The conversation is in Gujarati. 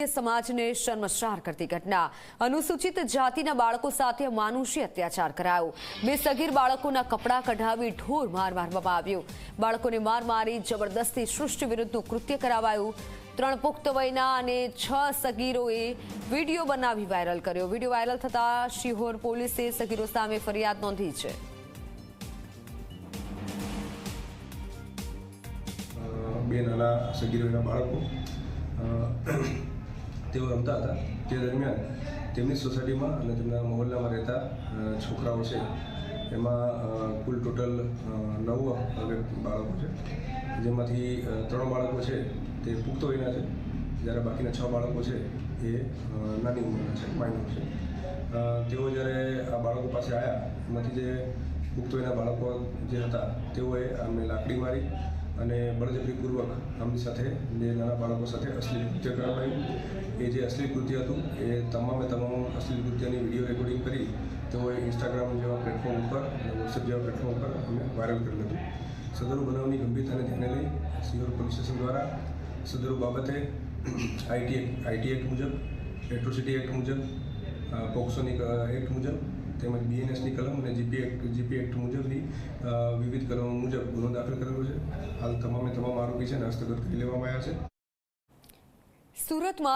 સમાજને શર્મસાર કરતી ઘટના અનુસૂચિત જાતિના બાળકો સાથે માનુષી અત્યાચાર કરાયો। બે સગીર બાળકોના કપડાં કઢાવી ઢોર માર મારવામાં આવ્યો। બાળકોને માર મારી જબરદસ્તી સૃષ્ટિ વિરુદ્ધનું કૃત્ય કરાવાયું। 3 પુખ્ત વયના અને 6 સગીરોએ વિડીયો બનાવી વાયરલ કર્યો। વિડીયો વાયરલ થતા શિહોર પોલીસે સગીરો સામે ફરિયાદ નોંધી છે। બે નાના સગીરોના બાળકો તેઓ રમતા હતા। તે દરમિયાન તેમની સોસાયટીમાં અને તેમના મહોલ્લામાં રહેતા છોકરાઓ છે, એમાં કુલ ટોટલ 9 બાળકો છે, જેમાંથી 3 બાળકો છે તે પુખ્ત વયના છે, જ્યારે બાકીના 6 બાળકો છે એ નાની ઉંમરના છે, માઇનર છે। તેઓ જ્યારે આ બાળકો પાસે આવ્યા, એમાંથી જે પુખ્ત વયના બાળકો જે હતા તેઓએ આમને લાકડી મારી અને બળજબરીપૂર્વક આમની સાથે જે નાના બાળકો સાથે અશ્લીલ કૃત્ય કરાવાયું। એ જે અશ્લીલ કૃત્ય હતું એ તમામ અશ્લીલ કૃત્યની વિડીયો રેકોર્ડિંગ કરી તેઓએ ઇન્સ્ટાગ્રામ જેવા પ્લેટફોર્મ ઉપર અને વોટ્સએપ જેવા પ્લેટફોર્મ ઉપર અમે વાયરલ કરેલું હતું। સદરુ બનાવની ગંભીરતાને ધ્યાને લઈ શિહોર પોલીસ સ્ટેશન દ્વારા સદરુ બાબતે આઈટી એક્ટ મુજબ, એટ્રોસિટી એક્ટ મુજબ, પોક્સોની એક્ટ મુજબ તેમજ બીએનએસની કલમ અને જીપી એક્ટ મુજબની વિવિધ કલમો મુજબ ગુનો દાખલ કરેલો છે। હાલ તમામ આરોપી છે હસ્તગત કરી લેવામાં આવ્યા છે। સુરતમાં